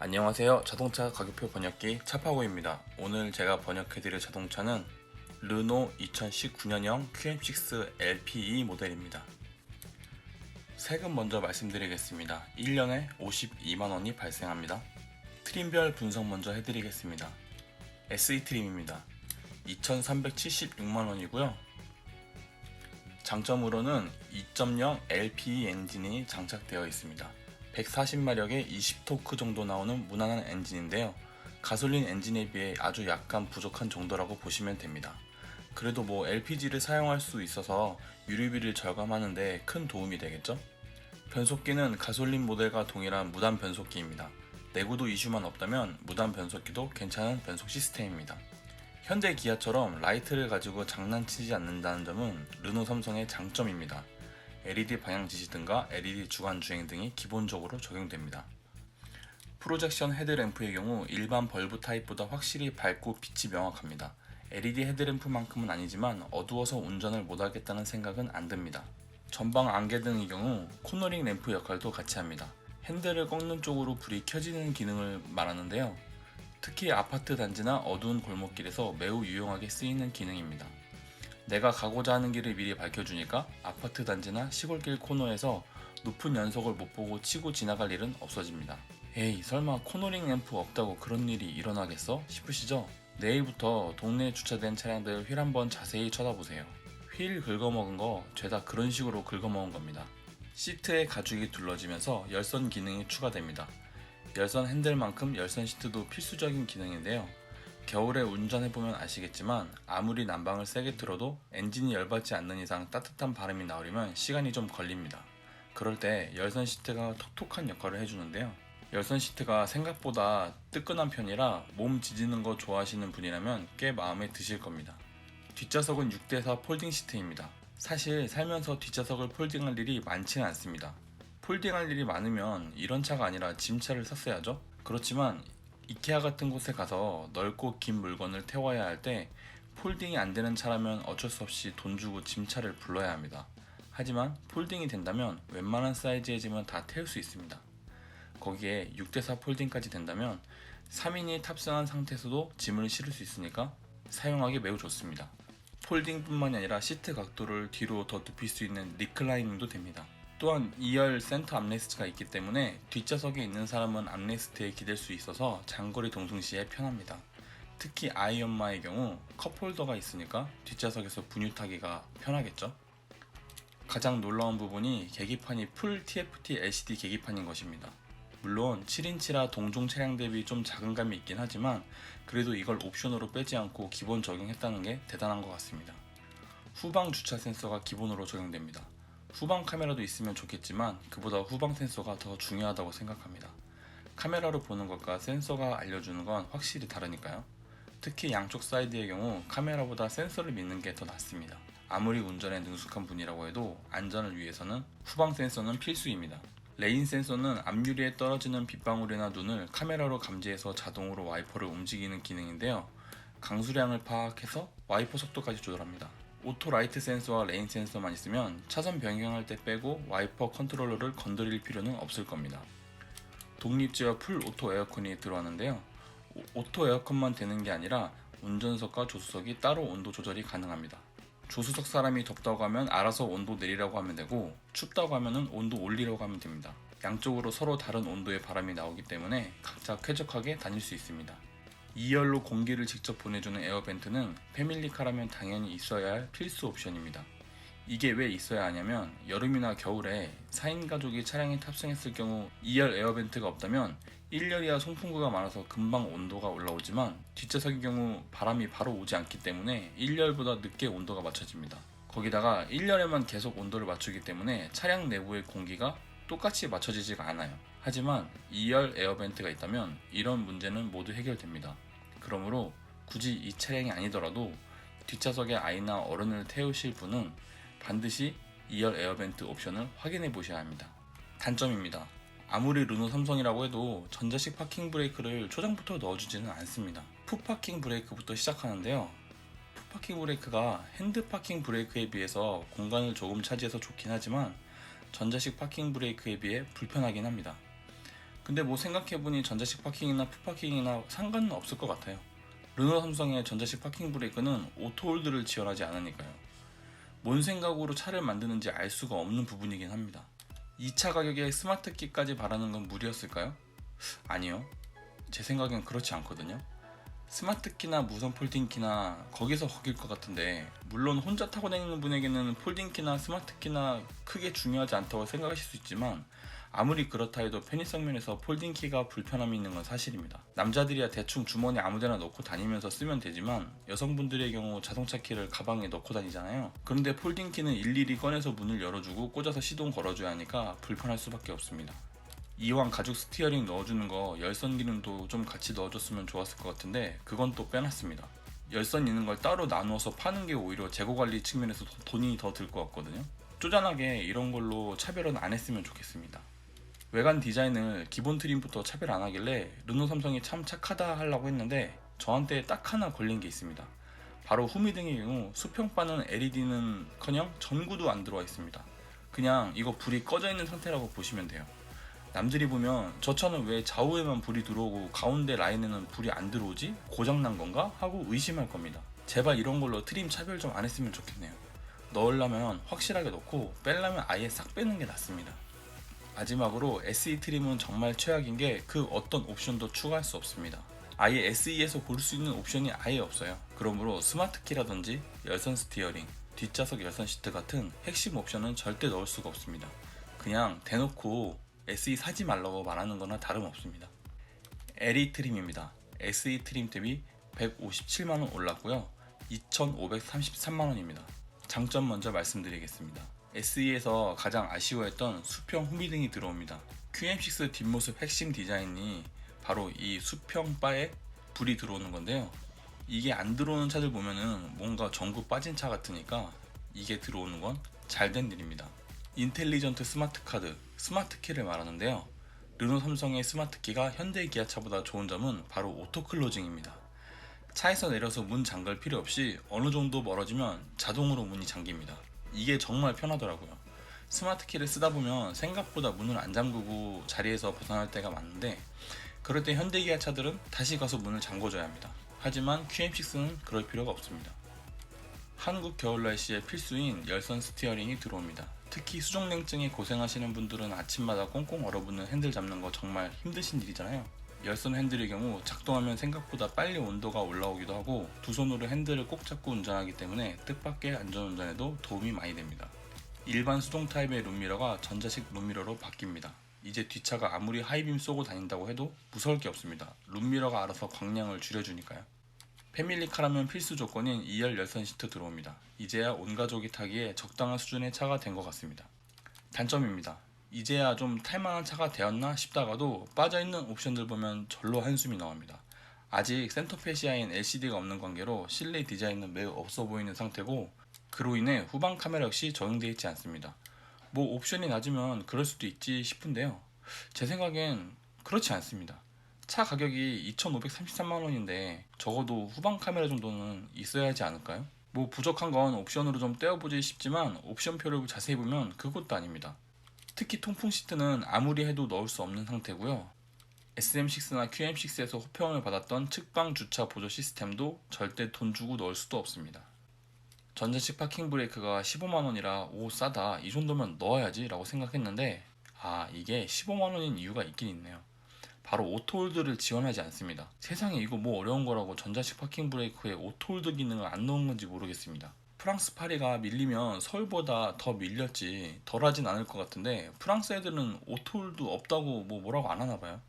안녕하세요. 자동차 가격표 번역기 차파고입니다. 오늘 제가 번역해드릴 자동차는 르노 2019년형 QM6 LPE 모델입니다. 세금 먼저 말씀드리겠습니다. 1년에 52만원이 발생합니다. 트림별 분석 먼저 해드리겠습니다. SE 트림입니다. 2376만원이고요. 장점으로는 2.0 LPE 엔진이 장착되어 있습니다. 140마력에 20토크 정도 나오는 무난한 엔진인데요. 가솔린 엔진에 비해 아주 약간 부족한 정도라고 보시면 됩니다. 그래도 LPG를 사용할 수 있어서 유류비를 절감하는데 큰 도움이 되겠죠? 변속기는 가솔린 모델과 동일한 무단 변속기입니다. 내구도 이슈만 없다면 무단 변속기도 괜찮은 변속 시스템입니다. 현대 기아처럼 라이트를 가지고 장난치지 않는다는 점은 르노 삼성의 장점입니다. LED 방향 지시 등과 LED 주간 주행 등이 기본적으로 적용됩니다. 프로젝션 헤드램프의 경우 일반 벌브 타입보다 확실히 밝고 빛이 명확합니다. LED 헤드램프만큼은 아니지만 어두워서 운전을 못하겠다는 생각은 안 듭니다. 전방 안개등의 경우 코너링 램프 역할도 같이 합니다. 핸들을 꺾는 쪽으로 불이 켜지는 기능을 말하는데요. 특히 아파트 단지나 어두운 골목길에서 매우 유용하게 쓰이는 기능입니다. 내가 가고자 하는 길을 미리 밝혀주니까 아파트 단지나 시골길 코너에서 높은 연석을 못 보고 치고 지나갈 일은 없어집니다. 에이, 설마 코너링 램프 없다고 그런 일이 일어나겠어? 싶으시죠? 내일부터 동네에 주차된 차량들 휠 한번 자세히 쳐다보세요. 휠 긁어먹은 거 죄다 그런 식으로 긁어먹은 겁니다. 시트에 가죽이 둘러지면서 열선 기능이 추가됩니다. 열선 핸들만큼 열선 시트도 필수적인 기능인데요. 겨울에 운전해보면 아시겠지만 아무리 난방을 세게 틀어도 엔진이 열받지 않는 이상 따뜻한 바람이 나오려면 시간이 좀 걸립니다. 그럴 때 열선 시트가 톡톡한 역할을 해주는데요. 열선 시트가 생각보다 뜨끈한 편이라 몸 지지는 거 좋아하시는 분이라면 꽤 마음에 드실 겁니다. 뒷좌석은 6대4 폴딩 시트입니다. 사실 살면서 뒷좌석을 폴딩할 일이 많지는 않습니다. 폴딩할 일이 많으면 이런 차가 아니라 짐차를 샀어야죠. 그렇지만 이케아 같은 곳에 가서 넓고 긴 물건을 태워야 할 때 폴딩이 안 되는 차라면 어쩔 수 없이 돈 주고 짐차를 불러야 합니다. 하지만 폴딩이 된다면 웬만한 사이즈의 짐은 다 태울 수 있습니다. 거기에 6대4 폴딩까지 된다면 3인이 탑승한 상태에서도 짐을 실을 수 있으니까 사용하기 매우 좋습니다. 폴딩뿐만이 아니라 시트 각도를 뒤로 더 눕힐 수 있는 리클라이닝도 됩니다. 또한 2열 센터 암레스트가 있기 때문에 뒷좌석에 있는 사람은 암레스트에 기댈 수 있어서 장거리 동승 시에 편합니다. 특히 아이 엄마의 경우 컵홀더가 있으니까 뒷좌석에서 분유 타기가 편하겠죠. 가장 놀라운 부분이 계기판이 풀 TFT LCD 계기판인 것입니다. 물론 7인치라 동종 차량 대비 좀 작은 감이 있긴 하지만 그래도 이걸 옵션으로 빼지 않고 기본 적용했다는 게 대단한 것 같습니다. 후방 주차 센서가 기본으로 적용됩니다. 후방 카메라도 있으면 좋겠지만 그보다 후방 센서가 더 중요하다고 생각합니다. 카메라로 보는 것과 센서가 알려주는 건 확실히 다르니까요. 특히 양쪽 사이드의 경우 카메라보다 센서를 믿는 게 더 낫습니다. 아무리 운전에 능숙한 분이라고 해도 안전을 위해서는 후방 센서는 필수입니다. 레인 센서는 앞유리에 떨어지는 빗방울이나 눈을 카메라로 감지해서 자동으로 와이퍼를 움직이는 기능인데요. 강수량을 파악해서 와이퍼 속도까지 조절합니다. 오토 라이트 센서와 레인 센서만 있으면 차선 변경할 때 빼고 와이퍼 컨트롤러를 건드릴 필요는 없을 겁니다. 독립제어 풀 오토 에어컨이 들어왔는데요. 오토 에어컨만 되는 게 아니라 운전석과 조수석이 따로 온도 조절이 가능합니다. 조수석 사람이 덥다고 하면 알아서 온도 내리라고 하면 되고 춥다고 하면 온도 올리라고 하면 됩니다. 양쪽으로 서로 다른 온도의 바람이 나오기 때문에 각자 쾌적하게 다닐 수 있습니다. 2열로 공기를 직접 보내주는 에어벤트는 패밀리카라면 당연히 있어야 할 필수 옵션입니다. 이게 왜 있어야 하냐면 여름이나 겨울에 4인 가족이 차량에 탑승했을 경우 2열 에어벤트가 없다면 1열이야 송풍구가 많아서 금방 온도가 올라오지만 뒷좌석의 경우 바람이 바로 오지 않기 때문에 1열보다 늦게 온도가 맞춰집니다. 거기다가 1열에만 계속 온도를 맞추기 때문에 차량 내부의 공기가 똑같이 맞춰지지가 않아요. 하지만 2열 에어벤트가 있다면 이런 문제는 모두 해결됩니다. 그러므로 굳이 이 차량이 아니더라도 뒷좌석에 아이나 어른을 태우실 분은 반드시 2열 에어벤트 옵션을 확인해 보셔야 합니다. 단점입니다. 아무리 르노 삼성이라고 해도 전자식 파킹 브레이크를 초장부터 넣어주지는 않습니다. 풋파킹 브레이크부터 시작하는데요. 풋파킹 브레이크가 핸드 파킹 브레이크에 비해서 공간을 조금 차지해서 좋긴 하지만 전자식 파킹 브레이크에 비해 불편하긴 합니다. 근데 뭐 생각해보니 전자식 파킹이나 푸파킹이나 상관은 없을 것 같아요. 르노 삼성의 전자식 파킹 브레이크는 오토홀드를 지원하지 않으니까요. 뭔 생각으로 차를 만드는지 알 수가 없는 부분이긴 합니다. 이 차 가격에 스마트키까지 바라는 건 무리였을까요? 아니요. 제 생각엔 그렇지 않거든요. 스마트키나 무선 폴딩키나 거기서 거길 것 같은데, 물론 혼자 타고 다니는 분에게는 폴딩키나 스마트키나 크게 중요하지 않다고 생각하실 수 있지만, 아무리 그렇다 해도 편의성 면에서 폴딩키가 불편함이 있는 건 사실입니다. 남자들이야 대충 주머니 아무데나 넣고 다니면서 쓰면 되지만, 여성분들의 경우 자동차 키를 가방에 넣고 다니잖아요. 그런데 폴딩키는 일일이 꺼내서 문을 열어주고 꽂아서 시동 걸어줘야 하니까 불편할 수밖에 없습니다. 이왕 가죽 스티어링 넣어주는 거 열선 기능도 좀 같이 넣어줬으면 좋았을 것 같은데, 그건 또 빼놨습니다. 열선 있는 걸 따로 나누어서 파는 게 오히려 재고관리 측면에서 돈이 더 들 것 같거든요. 쪼잔하게 이런 걸로 차별은 안 했으면 좋겠습니다. 외관 디자인을 기본 트림부터 차별 안 하길래 르노 삼성이 참 착하다 하려고 했는데, 저한테 딱 하나 걸린 게 있습니다. 바로 후미등의 경우 수평바는 LED는 커녕 전구도 안 들어와 있습니다. 그냥 이거 불이 꺼져 있는 상태라고 보시면 돼요. 남들이 보면 저 차는 왜 좌우에만 불이 들어오고 가운데 라인에는 불이 안 들어오지? 고장난 건가? 하고 의심할 겁니다. 제발 이런 걸로 트림 차별 좀 안 했으면 좋겠네요. 넣으려면 확실하게 넣고 빼려면 아예 싹 빼는 게 낫습니다. 마지막으로 SE 트림은 정말 최악인 게 그 어떤 옵션도 추가할 수 없습니다. 아예 SE에서 고를 수 있는 옵션이 아예 없어요. 그러므로 스마트키라든지 열선 스티어링, 뒷좌석 열선 시트 같은 핵심 옵션은 절대 넣을 수가 없습니다. 그냥 대놓고 SE 사지 말라고 말하는 거나 다름없습니다. LE 트림입니다. SE 트림 대비 157만원 올랐고요. 2,533만원입니다. 장점 먼저 말씀드리겠습니다. SE에서 가장 아쉬워했던 수평 후미등이 들어옵니다. QM6 뒷모습 핵심 디자인이 바로 이 수평 바에 불이 들어오는 건데요. 이게 안 들어오는 차들 보면은 뭔가 전구 빠진 차 같으니까 이게 들어오는 건 잘된 일입니다. 인텔리전트 스마트 카드, 스마트키를 말하는데요. 르노 삼성의 스마트키가 현대 기아차보다 좋은 점은 바로 오토 클로징입니다. 차에서 내려서 문 잠글 필요 없이 어느 정도 멀어지면 자동으로 문이 잠깁니다. 이게 정말 편하더라고요. 스마트키를 쓰다 보면 생각보다 문을 안 잠그고 자리에서 벗어날 때가 많은데, 그럴 때 현대 기아차들은 다시 가서 문을 잠궈줘야 합니다. 하지만 QM6는 그럴 필요가 없습니다. 한국 겨울 날씨에 필수인 열선 스티어링이 들어옵니다. 특히 수족냉증에 고생하시는 분들은 아침마다 꽁꽁 얼어붙는 핸들 잡는 거 정말 힘드신 일이잖아요. 열선 핸들의 경우 작동하면 생각보다 빨리 온도가 올라오기도 하고, 두 손으로 핸들을 꼭 잡고 운전하기 때문에 뜻밖의 안전운전에도 도움이 많이 됩니다. 일반 수동 타입의 룸미러가 전자식 룸미러로 바뀝니다. 이제 뒷차가 아무리 하이빔 쏘고 다닌다고 해도 무서울 게 없습니다. 룸미러가 알아서 광량을 줄여주니까요. 패밀리카라면 필수 조건인 2열 열선 시트 들어옵니다. 이제야 온 가족이 타기에 적당한 수준의 차가 된 것 같습니다. 단점입니다. 이제야 좀 탈만한 차가 되었나 싶다가도 빠져있는 옵션들 보면 절로 한숨이 나옵니다. 아직 센터페시아인 LCD가 없는 관계로 실내 디자인은 매우 없어 보이는 상태고, 그로 인해 후방 카메라 역시 적용되어 있지 않습니다. 뭐 옵션이 낮으면 그럴 수도 있지 싶은데요. 제 생각엔 그렇지 않습니다. 차 가격이 2,533만원인데 적어도 후방 카메라 정도는 있어야 하지 않을까요? 뭐 부족한 건 옵션으로 좀 떼어보지 싶지만, 옵션표를 자세히 보면 그것도 아닙니다. 특히 통풍 시트는 아무리 해도 넣을 수 없는 상태고요. SM6나 QM6에서 호평을 받았던 측방 주차 보조 시스템도 절대 돈 주고 넣을 수도 없습니다. 전자식 파킹 브레이크가 15만원이라 오 싸다, 이 정도면 넣어야지 라고 생각했는데, 이게 15만원인 이유가 있긴 있네요. 바로 오토홀드를 지원하지 않습니다. 세상에 이거 뭐 어려운 거라고 전자식 파킹 브레이크에 오토홀드 기능을 안 넣은 건지 모르겠습니다. 프랑스 파리가 밀리면 서울보다 더 밀렸지 덜 하진 않을 것 같은데, 프랑스 애들은 오토홀드 없다고 뭐라고 안 하나 봐요.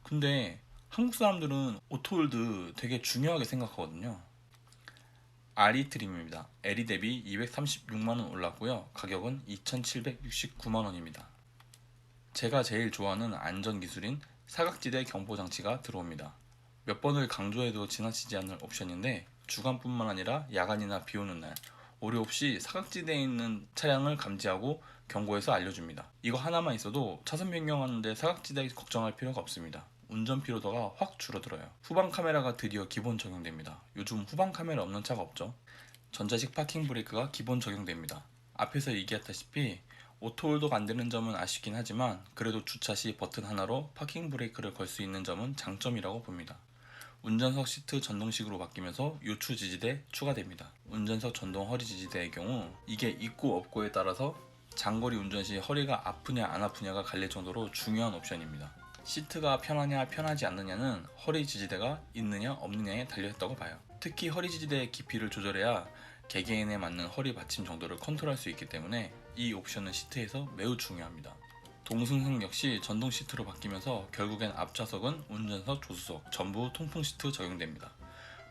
근데 한국 사람들은 오토홀드 되게 중요하게 생각하거든요. RE 트림입니다. LE 대비 236만원 올랐고요. 가격은 2,769만원입니다. 제가 제일 좋아하는 안전기술인 사각지대 경보장치가 들어옵니다. 몇 번을 강조해도 지나치지 않을 옵션인데, 주간뿐만 아니라 야간이나 비오는 날 오류 없이 사각지대에 있는 차량을 감지하고 경고해서 알려줍니다. 이거 하나만 있어도 차선 변경하는데 사각지대 걱정할 필요가 없습니다. 운전 피로도가 확 줄어들어요. 후방 카메라가 드디어 기본 적용됩니다. 요즘 후방 카메라 없는 차가 없죠. 전자식 파킹 브레이크가 기본 적용됩니다. 앞에서 얘기했다시피 오토홀드가 안되는 점은 아쉽긴 하지만 그래도 주차 시 버튼 하나로 파킹 브레이크를 걸 수 있는 점은 장점이라고 봅니다. 운전석 시트 전동식으로 바뀌면서 요추 지지대 추가됩니다. 운전석 전동 허리 지지대의 경우 이게 있고 없고에 따라서 장거리 운전 시 허리가 아프냐 안 아프냐가 갈릴 정도로 중요한 옵션입니다. 시트가 편하냐 편하지 않느냐는 허리 지지대가 있느냐 없느냐에 달려있다고 봐요. 특히 허리 지지대의 깊이를 조절해야 개개인에 맞는 허리 받침 정도를 컨트롤할 수 있기 때문에 이 옵션은 시트에서 매우 중요합니다. 동승석 역시 전동 시트로 바뀌면서 결국엔 앞좌석은 운전석, 조수석 전부 통풍 시트 적용됩니다.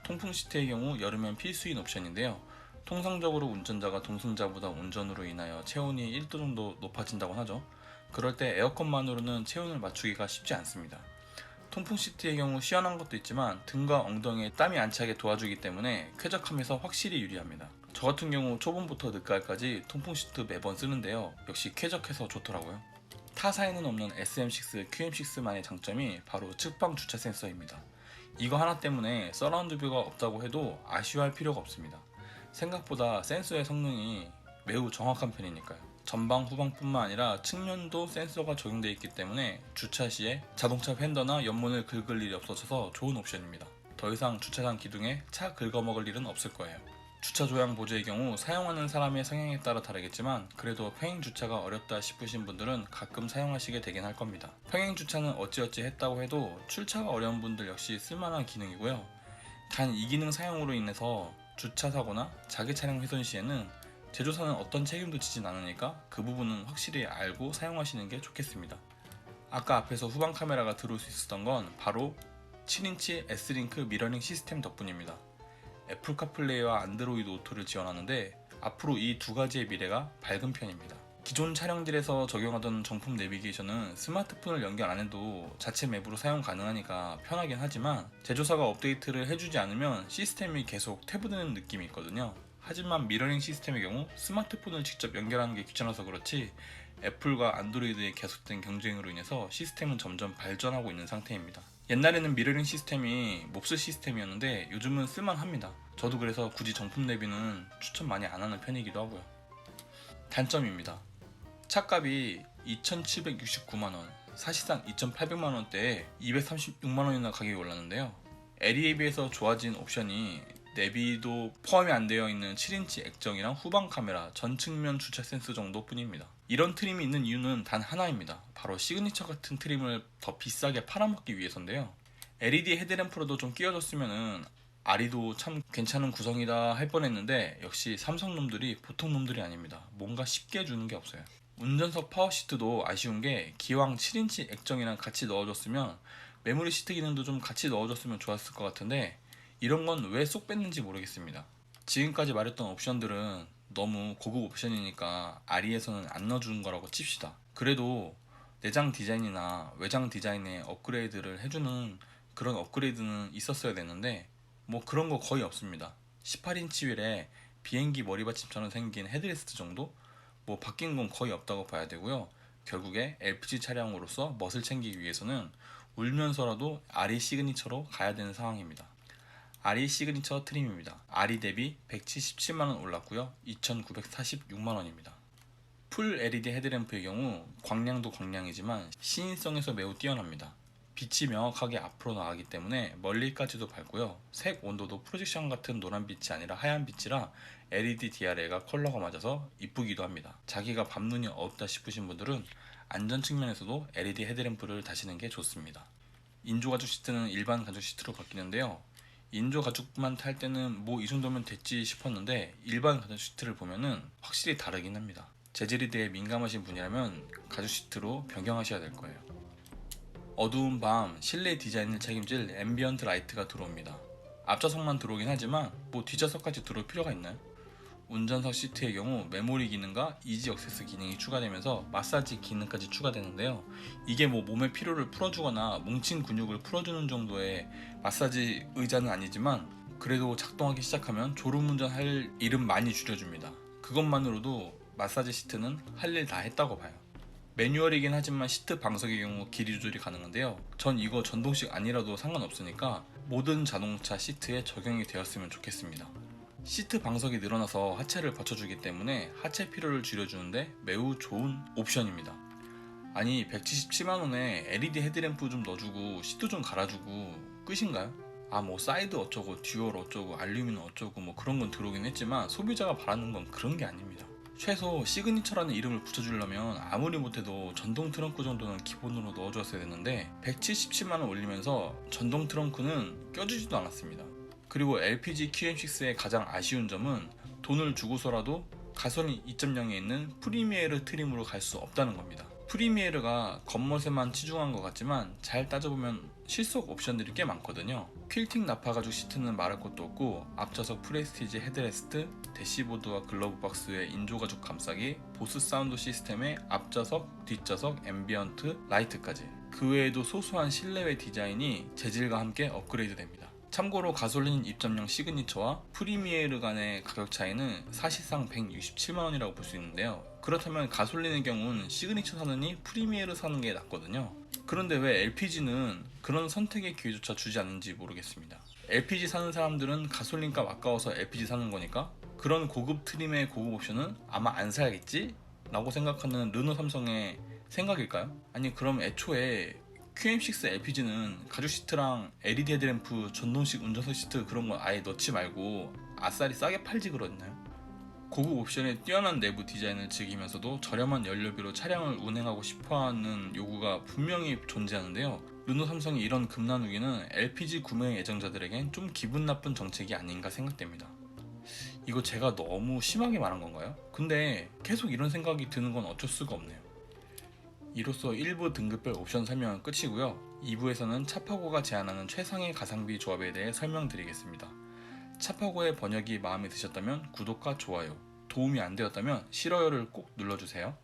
통풍 시트의 경우 여름엔 필수인 옵션인데요. 통상적으로 운전자가 동승자보다 운전으로 인하여 체온이 1도 정도 높아진다고 하죠. 그럴 때 에어컨만으로는 체온을 맞추기가 쉽지 않습니다. 통풍 시트의 경우 시원한 것도 있지만 등과 엉덩이에 땀이 안 차게 도와주기 때문에 쾌적함에서 확실히 유리합니다. 저 같은 경우 초봄부터 늦가을까지 통풍 시트 매번 쓰는데요. 역시 쾌적해서 좋더라고요. 타사에는 없는 SM6, QM6만의 장점이 바로 측방 주차 센서입니다. 이거 하나 때문에 서라운드 뷰가 없다고 해도 아쉬워할 필요가 없습니다. 생각보다 센서의 성능이 매우 정확한 편이니까요. 전방 후방뿐만 아니라 측면도 센서가 적용되어 있기 때문에 주차 시에 자동차 팬더나 옆문을 긁을 일이 없어져서 좋은 옵션입니다. 더 이상 주차장 기둥에 차 긁어먹을 일은 없을 거예요. 주차 조향 보조의 경우 사용하는 사람의 성향에 따라 다르겠지만 그래도 평행 주차가 어렵다 싶으신 분들은 가끔 사용하시게 되긴 할 겁니다. 평행 주차는 어찌어찌 했다고 해도 출차가 어려운 분들 역시 쓸만한 기능이고요. 단 이 기능 사용으로 인해서 주차 사고나 자기 차량 훼손 시에는 제조사는 어떤 책임도 지진 않으니까 그 부분은 확실히 알고 사용하시는 게 좋겠습니다. 아까 앞에서 후방 카메라가 들어올 수 있었던 건 바로 7인치 S링크 미러링 시스템 덕분입니다. 애플 카플레이와 안드로이드 오토를 지원하는데 앞으로 이 두 가지의 미래가 밝은 편입니다. 기존 차량들에서 적용하던 정품 내비게이션은 스마트폰을 연결 안 해도 자체 맵으로 사용 가능하니까 편하긴 하지만 제조사가 업데이트를 해주지 않으면 시스템이 계속 태보되는 느낌이 있거든요. 하지만 미러링 시스템의 경우 스마트폰을 직접 연결하는 게 귀찮아서 그렇지 애플과 안드로이드의 계속된 경쟁으로 인해서 시스템은 점점 발전하고 있는 상태입니다. 옛날에는 미러링 시스템이 몹쓸 시스템이었는데 요즘은 쓸만합니다. 저도 그래서 굳이 정품 내비는 추천 많이 안 하는 편이기도 하고요. 단점입니다. 차값이 2,769만원, 사실상 2,800만원대에 236만원이나 가격이 올랐는데요. LE에 비해서 좋아진 옵션이 내비도 포함이 안 되어 있는 7인치 액정이랑 후방 카메라, 전측면 주차 센서 정도 뿐입니다. 이런 트림이 있는 이유는 단 하나입니다. 바로 시그니처 같은 트림을 더 비싸게 팔아먹기 위해서인데요. LED 헤드램프로도 좀 끼워줬으면은 아리도 참 괜찮은 구성이다 할 뻔했는데 역시 삼성 놈들이 보통 놈들이 아닙니다. 뭔가 쉽게 주는 게 없어요. 운전석 파워시트도 아쉬운 게 기왕 7인치 액정이랑 같이 넣어줬으면 메모리 시트 기능도 좀 같이 넣어줬으면 좋았을 것 같은데 이런 건 왜 쏙 뺐는지 모르겠습니다. 지금까지 말했던 옵션들은 너무 고급 옵션이니까 아리에서는 안 넣어주는 거라고 칩시다. 그래도 내장 디자인이나 외장 디자인에 업그레이드를 해주는 그런 업그레이드는 있었어야 되는데 뭐 그런 거 거의 없습니다. 18인치 휠에 비행기 머리받침처럼 생긴 헤드레스트 정도? 뭐 바뀐 건 거의 없다고 봐야 되고요. 결국에 LPG 차량으로서 멋을 챙기기 위해서는 울면서라도 아리 시그니처로 가야 되는 상황입니다. 아리 시그니처 트림입니다. 아리 대비 177만원 올랐고요. 2,946만원입니다. 풀 LED 헤드램프의 경우 광량도 광량이지만 시인성에서 매우 뛰어납니다. 빛이 명확하게 앞으로 나가기 때문에 멀리까지도 밝고요. 색 온도도 프로젝션 같은 노란빛이 아니라 하얀 빛이라 LED DRL과 컬러가 맞아서 이쁘기도 합니다. 자기가 밤눈이 어둡다 싶으신 분들은 안전 측면에서도 LED 헤드램프를 다시는 게 좋습니다. 인조 가죽 시트는 일반 가죽 시트로 바뀌는데요. 인조 가죽만 탈 때는 뭐 이 정도면 됐지 싶었는데 일반 가죽 시트를 보면은 확실히 다르긴 합니다. 재질에 대해 민감하신 분이라면 가죽 시트로 변경하셔야 될 거예요. 어두운 밤 실내 디자인을 책임질 앰비언트 라이트가 들어옵니다. 앞좌석만 들어오긴 하지만 뭐 뒷좌석까지 들어올 필요가 있나요? 운전석 시트의 경우 메모리 기능과 이지 액세스 기능이 추가되면서 마사지 기능까지 추가되는데요. 이게 뭐 몸의 피로를 풀어주거나 뭉친 근육을 풀어주는 정도의 마사지 의자는 아니지만 그래도 작동하기 시작하면 졸음운전 할 일은 많이 줄여줍니다. 그것만으로도 마사지 시트는 할 일 다 했다고 봐요. 매뉴얼이긴 하지만 시트 방석의 경우 길이 조절이 가능한데요. 전 이거 전동식 아니라도 상관없으니까 모든 자동차 시트에 적용이 되었으면 좋겠습니다. 시트 방석이 늘어나서 하체를 받쳐주기 때문에 하체 피로를 줄여주는데 매우 좋은 옵션입니다. 아니 177만원에 LED 헤드램프 좀 넣어주고 시트 좀 갈아주고 끝인가요? 뭐 사이드 어쩌고 듀얼 어쩌고 알루미늄 어쩌고 뭐 그런 건 들어오긴 했지만 소비자가 바라는 건 그런 게 아닙니다. 최소 시그니처라는 이름을 붙여주려면 아무리 못해도 전동 트렁크 정도는 기본으로 넣어줬어야 됐는데 177만원 올리면서 전동 트렁크는 껴주지도 않았습니다. 그리고 LPG QM6의 가장 아쉬운 점은 돈을 주고서라도 가솔린 2.0에 있는 프리미에르 트림으로 갈 수 없다는 겁니다. 프리미에르가 겉멋에만 치중한 것 같지만 잘 따져보면 실속 옵션들이 꽤 많거든요. 퀼팅 나파 가죽 시트는 말할 것도 없고 앞좌석 프레스티지 헤드레스트, 대시보드와 글러브 박스 외 인조 가죽 감싸기, 보스 사운드 시스템의 앞좌석, 뒷좌석, 앰비언트, 라이트까지 그 외에도 소소한 실내외 디자인이 재질과 함께 업그레이드 됩니다. 참고로 가솔린 2.0 시그니처와 프리미에르 간의 가격 차이는 사실상 167만원이라고 볼 수 있는데요. 그렇다면 가솔린의 경우는 시그니처 사느니 프리미에르 사는 게 낫거든요. 그런데 왜 LPG는 그런 선택의 기회조차 주지 않는지 모르겠습니다. LPG 사는 사람들은 가솔린값 아까워서 LPG 사는 거니까 그런 고급 트림의 고급 옵션은 아마 안 사야겠지? 라고 생각하는 르노 삼성의 생각일까요? 아니 그럼 애초에 QM6 LPG는 가죽 시트랑 LED 헤드램프, 전동식 운전석 시트 그런 거 아예 넣지 말고 아싸리 싸게 팔지 그랬나요? 고급 옵션의 뛰어난 내부 디자인을 즐기면서도 저렴한 연료비로 차량을 운행하고 싶어하는 요구가 분명히 존재하는데요. 르노 삼성이 이런 급나누기는 LPG 구매 예정자들에겐 좀 기분 나쁜 정책이 아닌가 생각됩니다. 이거 제가 너무 심하게 말한 건가요? 근데 계속 이런 생각이 드는 건 어쩔 수가 없네요. 이로써 1부 등급별 옵션 설명은 끝이고요. 2부에서는 차파고가 제안하는 최상의 가성비 조합에 대해 설명드리겠습니다. 차파고의 번역이 마음에 드셨다면 구독과 좋아요, 도움이 안 되었다면 싫어요를 꼭 눌러주세요.